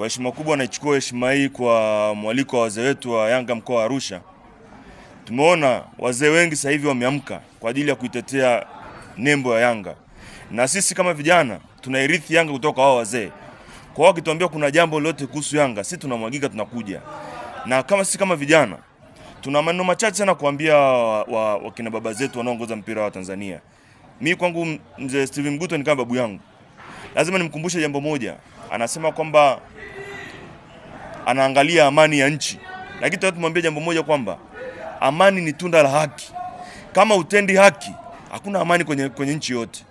Kwa heshima kubwa naichukua heshima hii kwa mwaliko wa wazee wetu wa Yanga mkoa wa Arusha. Tumeona wazee wengi sasa hivi wameamka kwa ajili ya kuitetea nembo ya Yanga. Na sisi kama vijana tunairithi Yanga kutoka wao wazee. Kwa hiyo wakituambia kuna jambo lolote kuhusu Yanga, sisi tunamwagika tunakuja. Na kama sisi kama vijana tuna maneno machache sana kuambia wakina baba zetu wanaoongoza mpira wa Tanzania. Mimi kwangu mzee Steven Mguto ni kama babu yangu. Lazima nimkumbushe jambo moja. Anasema kwamba anaangalia amani ya nchi. Lakini tunataka tumwambie jambo moja kwamba amani ni tunda la haki. Kama utendi haki, hakuna amani kwenye nchi yote.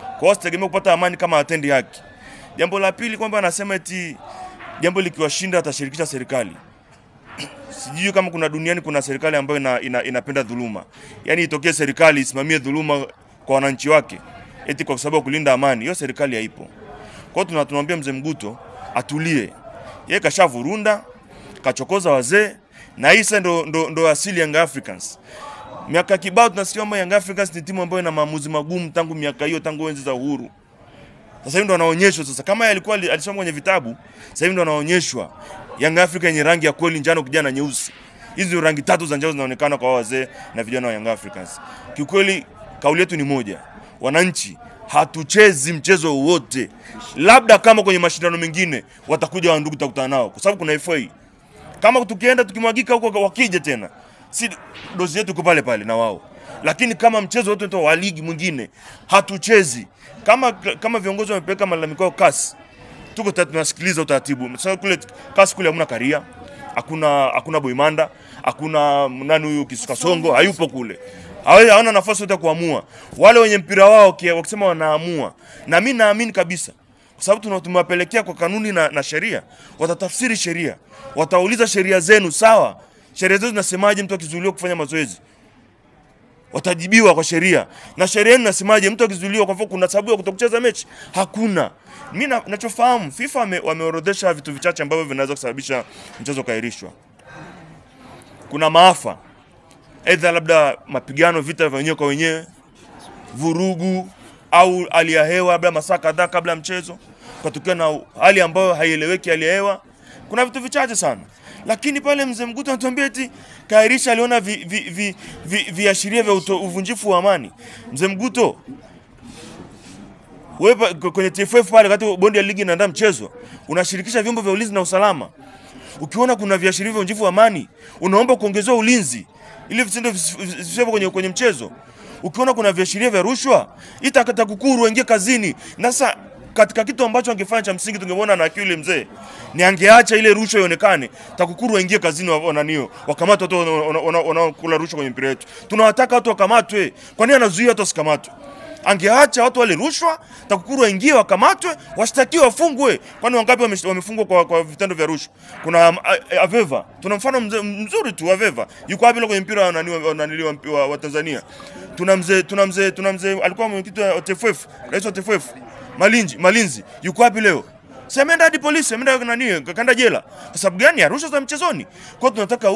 Kwa hiyo sitegemea kupata amani kama atendi haki. Jambo la pili kwamba anasema eti jambo likiwashinda atashirikisha serikali. Sijui kama kuna duniani kuna serikali ambayo inapenda dhuluma. Yaani itokee serikali isimamie dhuluma kwa wananchi wake eti kwa sababu kulinda amani. Hiyo serikali haipo. Kwa hiyo tunamwambia mzee Mguto atulie. Yeye kashavurunda, kachokoza wazee na hisa ndo asili Young Africans. Miaka kibao tunasikia kwamba Young Africans ni timu ambayo ina maamuzi magumu tangu miaka hiyo, tangu enzi za uhuru. Sasa hivi ndo anaonyeshwa sasa kama alikuwa alisoma kwenye vitabu, sasa hivi ndo anaonyeshwa Young Africa yenye rangi ya kweli, njano, kijani na nyeusi. Hizi ndio rangi tatu za njano zinaonekana kwa wazee na vijana wa Young Africans. Kiukweli kauli yetu ni moja. Wananchi, hatuchezi mchezo wote. Labda kama kwenye mashindano mengine watakuja wandugu tutakutana nao kwa sababu kuna FA. Kama tukienda tukimwagika huko wakija tena, si dozi yetu iko pale pale na wao. Lakini kama mchezo wote wa ligi mwingine hatuchezi. Kama viongozi wamepeka malalamiko yao CAS, tuko tunasikiliza utaratibu. Sasa kule CAS kule hamna Karia, hakuna Boimanda, hakuna nani huyu Kisukasongo, hayupo kule. Hawana nafasi yote kuamua. Wale wenye mpira wao wakisema wanaamua. Na mimi naamini kabisa kwa sababu tumewapelekea kwa kanuni na sheria. Watatafsiri sheria. Watauliza sheria zenu sawa. Sheria zetu zinasemaje mtu akizuiliwa kufanya mazoezi? Watajibiwa kwa sheria. Na sheria yenu inasemaje mtu akizuiliwa kwa sababu kuna sababu ya kutokucheza mechi? Hakuna. Mimi ninachofahamu FIFA wameorodhesha vitu vichache ambavyo vinaweza kusababisha mchezo kaahirishwa. Kuna maafa. Aidha labda mapigano, vita vya wenyewe kwa wenyewe, vurugu au hali ya hewa labda masaa kadhaa kabla mchezo, kutokana na hali ambayo haieleweki hali ya hewa. Kuna vitu vichache sana. Lakini pale mzee Mguto anatuambia eti kairisha aliona viashiria vya uvunjifu wa amani. Mzee Mguto, wewe kwenye TFF pale wakati bondi ya ligi inaandaa mchezo, unashirikisha vyombo vya ulinzi na usalama. Ukiona kuna viashiria vya uvunjifu wa amani, unaomba kuongezewa ulinzi ili visendo visiwepo kwenye mchezo. Ukiona kuna viashiria vya rushwa, ita TAKUKURU waingie kazini. Na sasa katika kitu ambacho angefanya cha msingi tungemwona na akili mzee, ni angeacha ile rushwa ionekane. TAKUKURU waingie kazini wananio, wakamate watu wanaokula rushwa kwenye mpira wetu. Tunawataka watu wakamatwe. Kwa nini anazuia watu wasikamatwe? Angeacha watu wale rushwa, TAKUKURU waingie wakamatwe, washtakiwe wafungwe. Kwani wangapi wamefungwa kwa vitendo vya rushwa? Kuna Aveva, tuna mfano mzuri tu Aveva. Yuko wapi kwenye mpira wa Tanzania? Tuna mzee alikuwa mwenyekiti wa TFF, rais wa TFF, Malinzi. Yuko wapi leo? Sema hadi polisi, ameenda nani? Kaenda jela. Kwa sababu gani? Rushwa za mchezoni. Kwa hiyo tunataka